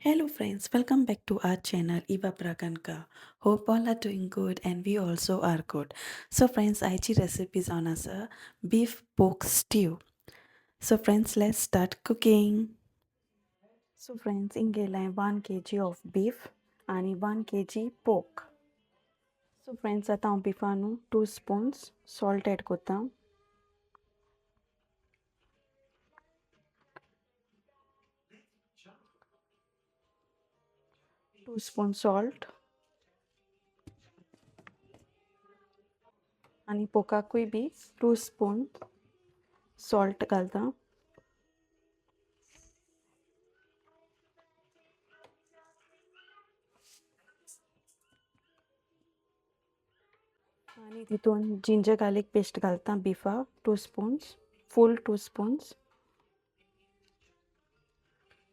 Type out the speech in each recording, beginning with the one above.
Hello friends, welcome back to our channel Eva Prakanka. Hope all are doing good and we also are good. So friends, IG recipes on us beef pork stew. So friends, let's start cooking. So friends, ingela 1 kg of beef आणि 1 kg pork. So friends, आता हांव बिफानू 2 spoons salt add करता. 2 spoon salt आणि पोकाकूय B 2 spoon salt घालता. आणि तितून ginger garlic paste घालता बिफा 2 spoons फुल 2 spoons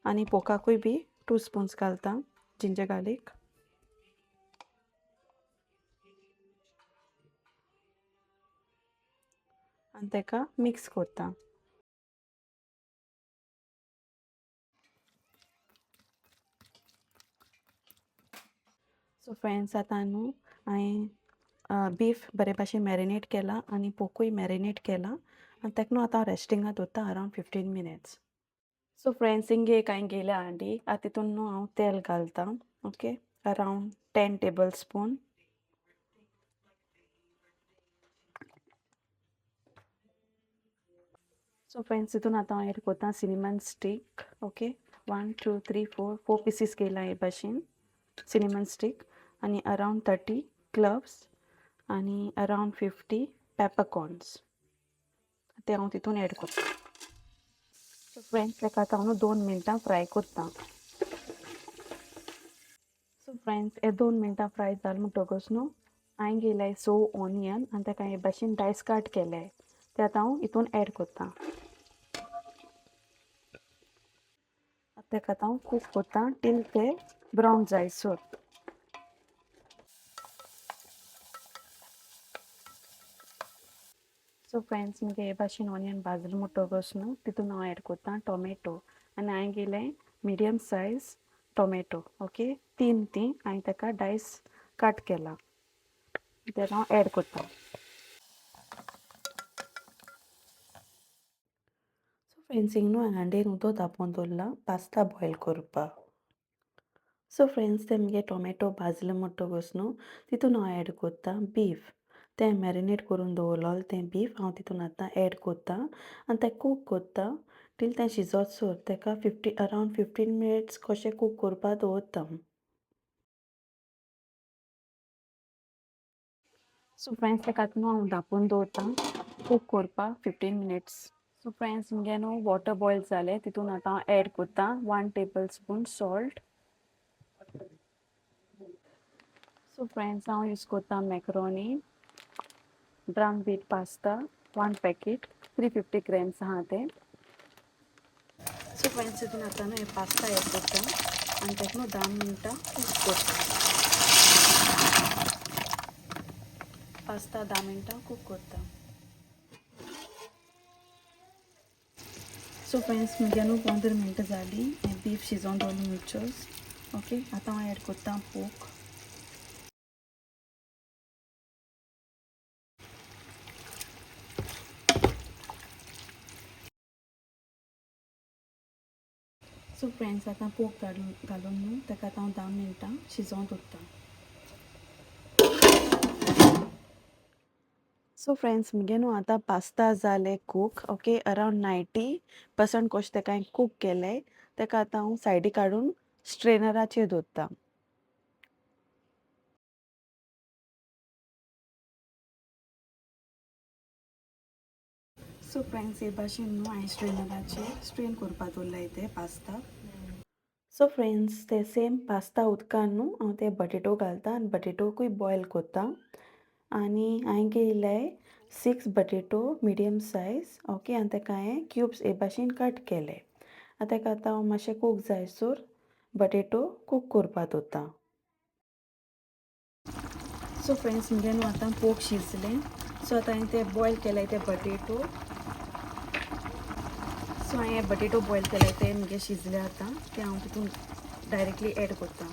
आणि पोकाकूय बी 2 spoons घालता जिंजर गार्लिक आणि तेका मिक्स करता. सो फ्रेंड्स आतां न्हू हांवें बीफ बरे भाशेन मॅरिनेट केला आनी पोकूय मॅरिनेट केला आनी तेका न्हू आतां हांव रेस्टिंगाक दवरता around 15 minutes. So friends Hinge एक हांवें घेयल्या हांडी आतां तितून न्हू हांव तेल घालता. Okay, around 10 tablespoon. So friends तितून आतां हांव एड करता सिनेमन स्टीक. ओके, 1 2 3 4 पीसीस केला हे भाशेन सिनेमन स्टीक आनी अरावंड 30 क्लव्स आनी अरावंड 50 पेपरकॉर्न्स ते हांव तितून एड करता. सो फ्रेंड्स तेका आतां हांव 2 मिनटां फ्राय करता. सो फ्रेंड्स हे 2 मिनटां फ्राय जाल म्हणटकच न्हू हांवें घेयलाय ऑनियन आनी तेका हे भाशेन डायस कट केले ते आतां हांव हितून एड करता. तेका आतां हांव कूक करता टील ते ब्रावन जायसर. सो फ्रेंड्स मुगे हे भाशेन ऑनियन भाजले म्हणटकच न्हू तितून हांव एड करता टोमॅटो आनी हांवें घेयले मिडियम सायज टोमॅटो. ओके, 3 ती हांवें तेका डायस कट केला ते हांव एड करता. सो फ्रेंड्स हिंग न्हू हांवें हांडेर उदक तापोवन दवरला पास्ता बॉयल करपाक. सो फ्रेंड्स ते मुगे टोमॅटो भाजले म्हणटकच न्हू तितून हांव एड करता बीफ. तें मॅरिनेट करून दवरलोलें तें बीफ हांव तितून आतां एड करता आनी तें कूक करता टील तें शिजोतसर तेका अरावंड 15 minutes कशें कूक करपाक दवरता. सो फ्रेंड्स तेका आतां न्हू हांव धांपून दवरता कूक करपाक 15 minutes. सो फ्रेंड्स मुगे न्हू वॉटर बॉयल जालें तितून आतां हांव एड करता 1 tablespoon सॉल्ट. सो फ्रेंड्स हांव यूज करता macaroni brown wheat pasta 1 packet 350 grams आहा तें. सो फ्रेंड्स तितून आतां न्हू हे पास्ता एड करता आनी तेका न्हू 10 मिनटां कूक करता. पास्ता 10 मिनटां कूक करता. सो फ्रेंड्स मुगे न्हू 15 मिनटां जालीं हें बीफ शिजोवन दवरलें म्हणटच. ओके, आतां हांव एड करता पोक. सो फ्रेंड्स आतां पोक घालून न्हू तेका आतां हांव 10 मिनटां शिजोवन दवरता. सो फ्रेंड्स मुगे न्हू आतां पास्ता जाले कूक. ओके, अरावंड 90% कशें तेका हांवें कूक केलें तेका आतां हांव सायडी काडून स्ट्रेनराचेर दवरता. सो फ्रेंड्स हे भाशेन न्हू हांवें स्ट्रेनराचेर स्ट्रेन करपाक दवरलाय ते पास्ता. सो फ्रेंड्स ते सेम पास्ता उदकान न्हू हांव ते बटेटो घालता आनी बटेटोकूय बॉयल करता आनी हांवें घेयलाय 6 बटेटो मिडियम सायज. ओके, आनी तेका हांवें क्युब्स हे भाशेन कट केले. आतां तेका आतां हांव मातशें कूक जायसर बटेटो कूक करपाक दवरता. सो फ्रेंड्स मुगे न्हू आतां पोक शिजलें. सो आतां हांवें ते बॉयल केल्याय ते बटेटो. सो हांवें बटेटो बॉयल केल्याय ते मुगे शिजले आतां ते हांव तितून डायरेक्टली ॲड करता.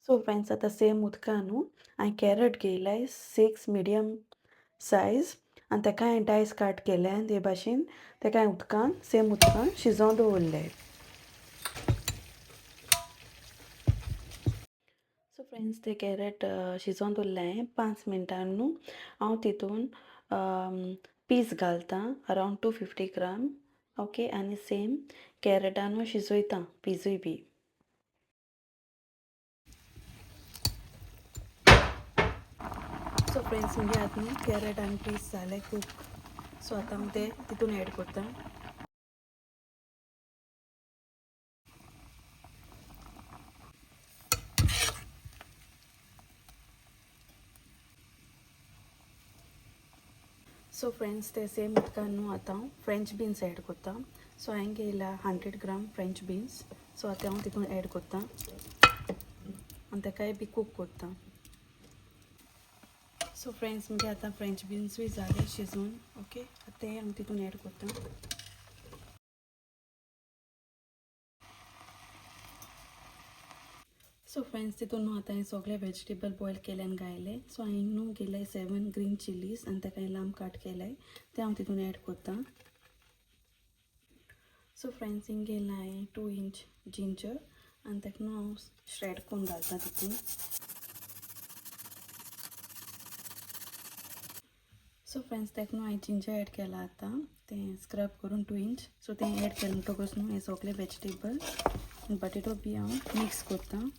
सो फ्रेंड्स आतां सेम उदकानू हांवें कॅरट घेयलाय 6 मिडियम सायज आनी ताका हांवें डायस कट केले आनी ते भाशेन ताका हांवें उदकान सेम उदकान शिजोवन दवरले. सो फ्रेंड्स ते कॅरट शिजोवन दवरले हांवें 5 मिनटां न्हू हांव तितून पीस घालतां अरावंड 250 ग्राम ओके आनी सेम कॅरटानू शिजयतां पिजूय बी. सो फ्रेंड्स मुगे आतां न्हू कॅरट आनी पीस जाले खूब. सो आतां हांव ते तितून ॲड करतां. सो फ्रेंड्स ते सेम उदकान न्हू आतां हांव फ्रेंच बीन्स ॲड करतां. सो हांवें घेयला 100 ग्राम फ्रेंच बीन्स. सो आतां हांव तितून ॲड करतां आनी ताकाय बी कूक करतां. सो फ्रेंड्स मुगे आतां फ्रेंच बीन्सूय जाले शिजून ओके आतां ते हांव तितून ॲड करतां. सो फ्रेंड्स तितून न्हू आतां हांवें सगळे वेजिटेबल बॉयल केले आनी घायले. सो हांवें न्हू घेयले 7 ग्रीन चिलीज आनी ताका हांवें लांब कट केले ते हांव तितून ॲड करतां. सो फ्रेंड्स हिंग घेयला हांवें 2 इंच जिंजर आनी ताका न्हू हांव श्रेड करून घालतां तितून. सो फ्रेंड्स ताका न्हू हांवें जिंजर ॲड केलां आतां तें स्क्रब करून 2 इंच. सो तें ॲड केलें म्हणटकच न्हू हे सगळे वेजिटेबल आनी बटेटो बी हांव मिक्स करतां.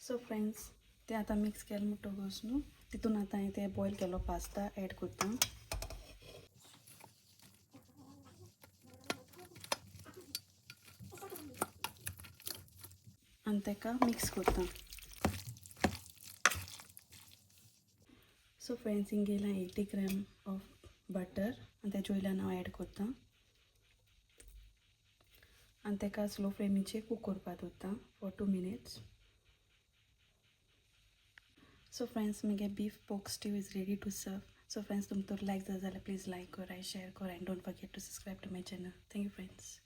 सो फ्रेंड्स ते आतां मिक्स केलें म्हणटकच न्हू तितून आतां हांवें ते बॉयल केलो पास्ता ॲड करतां. आनी ताका मिक्स करतां. सो फ्रेंड्स हिंग घेयला 80 ग्राम ऑफ बटर आनी तेजे वयल्यान हांव ॲड करतां आनी ताका स्लो फ्लेमीचेर कूक करपा दवरतां फॉर 2 मिनिट्स. सो फ्रेंड्स मुगे बीफ पोक stew is ready to serve. So friends तुमकां लायक जालें जाल्यार प्लीज लायक करा शेअर करा and don't forget to subscribe to my channel. Thank you friends.